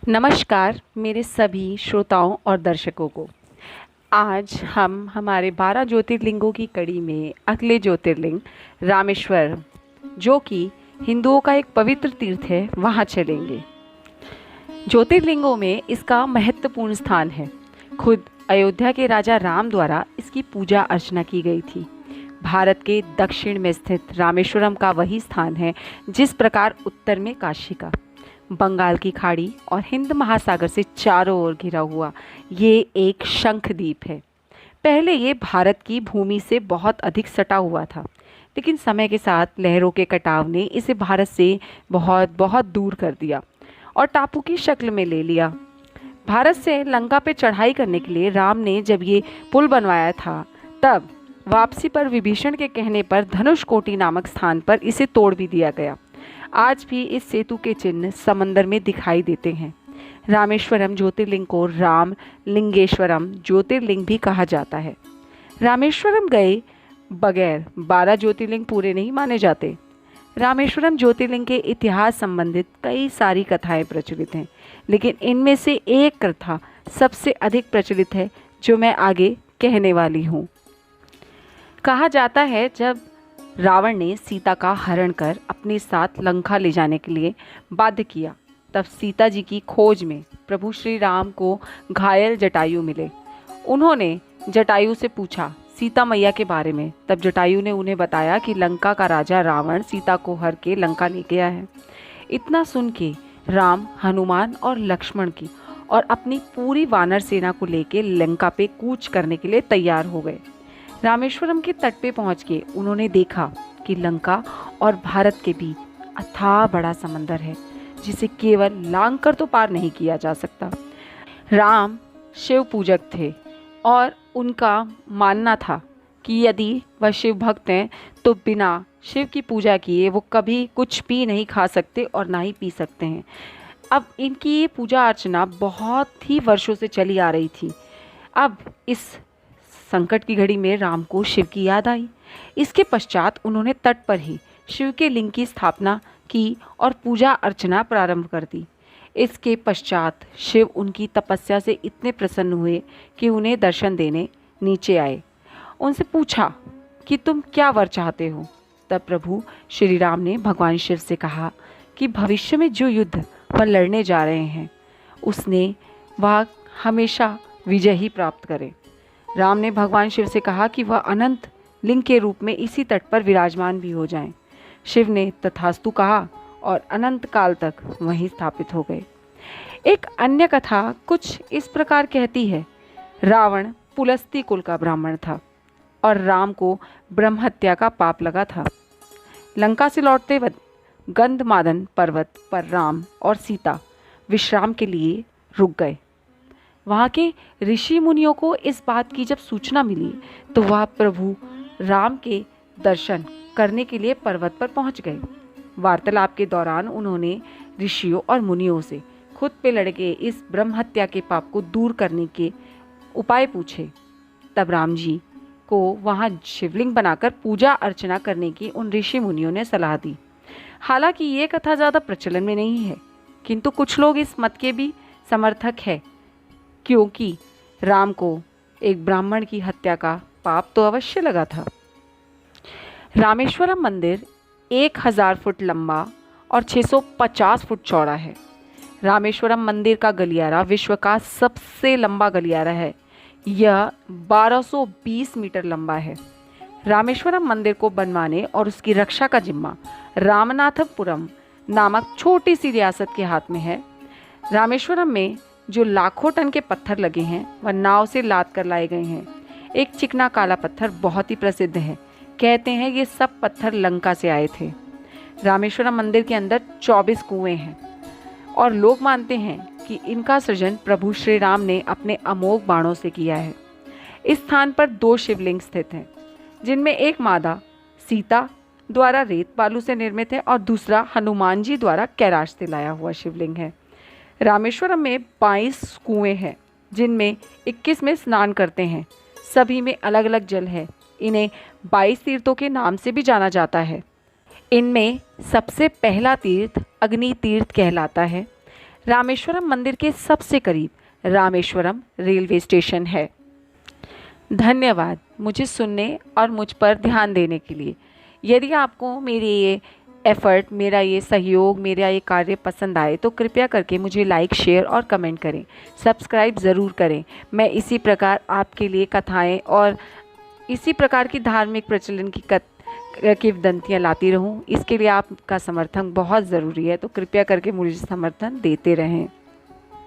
नमस्कार मेरे सभी श्रोताओं और दर्शकों को। आज हम हमारे 12 ज्योतिर्लिंगों की कड़ी में अगले ज्योतिर्लिंग रामेश्वर, जो कि हिंदुओं का एक पवित्र तीर्थ है, वहाँ चलेंगे। ज्योतिर्लिंगों में इसका महत्वपूर्ण स्थान है। खुद अयोध्या के राजा राम द्वारा इसकी पूजा अर्चना की गई थी। भारत के दक्षिण में स्थित रामेश्वरम का वही स्थान है जिस प्रकार उत्तर में काशी का, बंगाल की खाड़ी और हिंद महासागर से चारों ओर घिरा हुआ ये एक शंख द्वीप है। पहले ये भारत की भूमि से बहुत अधिक सटा हुआ था, लेकिन समय के साथ लहरों के कटाव ने इसे भारत से बहुत बहुत दूर कर दिया और टापू की शक्ल में ले लिया। भारत से लंका पे चढ़ाई करने के लिए राम ने जब ये पुल बनवाया था, तब वापसी पर विभीषण के कहने पर धनुषकोटि नामक स्थान पर इसे तोड़ भी दिया गया। आज भी इस सेतु के चिन्ह समंदर में दिखाई देते हैं। रामेश्वरम ज्योतिर्लिंग को राम लिंगेश्वरम ज्योतिर्लिंग भी कहा जाता है। रामेश्वरम गए बगैर 12 ज्योतिर्लिंग पूरे नहीं माने जाते। रामेश्वरम ज्योतिर्लिंग के इतिहास संबंधित कई सारी कथाएं प्रचलित हैं, लेकिन इनमें से एक कथा सबसे अधिक प्रचलित है जो मैं आगे कहने वाली हूँ। कहा जाता है, जब रावण ने सीता का हरण कर अपने साथ लंका ले जाने के लिए बाध्य किया, तब सीता जी की खोज में प्रभु श्री राम को घायल जटायु मिले। उन्होंने जटायु से पूछा सीता मैया के बारे में। तब जटायु ने उन्हें बताया कि लंका का राजा रावण सीता को हर के लंका ले गया है। इतना सुन के राम, हनुमान और लक्ष्मण की और अपनी पूरी वानर सेना को लेकर लंका पे कूच करने के लिए तैयार हो गए। रामेश्वरम के तट पे पहुंच के उन्होंने देखा कि लंका और भारत के बीच अथाह बड़ा समंदर है, जिसे केवल लांग कर तो पार नहीं किया जा सकता। राम शिव पूजक थे और उनका मानना था कि यदि वह शिव भक्त हैं तो बिना शिव की पूजा किए वो कभी कुछ भी नहीं खा सकते और ना ही पी सकते हैं। अब इनकी ये पूजा अर्चना बहुत ही वर्षों से चली आ रही थी। अब इस संकट की घड़ी में राम को शिव की याद आई। इसके पश्चात उन्होंने तट पर ही शिव के लिंग की स्थापना की और पूजा अर्चना प्रारंभ कर दी। इसके पश्चात शिव उनकी तपस्या से इतने प्रसन्न हुए कि उन्हें दर्शन देने नीचे आए। उनसे पूछा कि तुम क्या वर चाहते हो। तब प्रभु श्री राम ने भगवान शिव से कहा कि भविष्य में जो युद्ध वह लड़ने जा रहे हैं, उसने वह हमेशा विजय ही प्राप्त करे। राम ने भगवान शिव से कहा कि वह अनंत लिंग के रूप में इसी तट पर विराजमान भी हो जाएं। शिव ने तथास्तु कहा और अनंत काल तक वहीं स्थापित हो गए। एक अन्य कथा कुछ इस प्रकार कहती है, रावण पुलस्त्य कुल का ब्राह्मण था और राम को ब्रह्म हत्या का पाप लगा था। लंका से लौटते वक्त गंधमादन पर्वत पर राम और सीता विश्राम के लिए रुक गए। वहाँ के ऋषि मुनियों को इस बात की जब सूचना मिली तो वह प्रभु राम के दर्शन करने के लिए पर्वत पर पहुँच गए। वार्तालाप के दौरान उन्होंने ऋषियों और मुनियों से खुद पे लड़के इस ब्रह्म हत्या के पाप को दूर करने के उपाय पूछे। तब राम जी को वहाँ शिवलिंग बनाकर पूजा अर्चना करने की उन ऋषि मुनियों ने सलाह दी। हालांकि ये कथा ज़्यादा प्रचलन में नहीं है, किंतु कुछ लोग इस मत के भी समर्थक है, क्योंकि राम को एक ब्राह्मण की हत्या का पाप तो अवश्य लगा था। रामेश्वरम मंदिर 1000 फुट लंबा और 650 फुट चौड़ा है। रामेश्वरम मंदिर का गलियारा विश्व का सबसे लंबा गलियारा है। यह 1220 मीटर लंबा है। रामेश्वरम मंदिर को बनवाने और उसकी रक्षा का जिम्मा रामनाथपुरम नामक छोटी सी रियासत के हाथ में है। रामेश्वरम में जो लाखों टन के पत्थर लगे हैं वह नाव से लाद कर लाए गए हैं। एक चिकना काला पत्थर बहुत ही प्रसिद्ध है। कहते हैं ये सब पत्थर लंका से आए थे। रामेश्वरम मंदिर के अंदर 24 कुएं हैं और लोग मानते हैं कि इनका सृजन प्रभु श्री राम ने अपने अमोघ बाणों से किया है। इस स्थान पर 2 शिवलिंग स्थित हैं, जिनमें एक मादा सीता द्वारा रेत बालू से निर्मित है और दूसरा हनुमान जी द्वारा कैलाश से लाया हुआ शिवलिंग है। रामेश्वरम में 22 कुएं हैं, जिनमें 21 में स्नान करते हैं। सभी में अलग अलग जल है। इन्हें 22 तीर्थों के नाम से भी जाना जाता है। इनमें सबसे पहला तीर्थ अग्नि तीर्थ कहलाता है। रामेश्वरम मंदिर के सबसे करीब रामेश्वरम रेलवे स्टेशन है। धन्यवाद मुझे सुनने और मुझ पर ध्यान देने के लिए। यदि आपको मेरी ये एफ़र्ट, मेरा ये सहयोग, मेरा ये कार्य पसंद आए तो कृपया करके मुझे लाइक, शेयर और कमेंट करें। सब्सक्राइब ज़रूर करें। मैं इसी प्रकार आपके लिए कथाएं और इसी प्रकार की धार्मिक प्रचलन की किंवदंतियाँ लाती रहूं। इसके लिए आपका समर्थन बहुत ज़रूरी है, तो कृपया करके मुझे समर्थन देते रहें।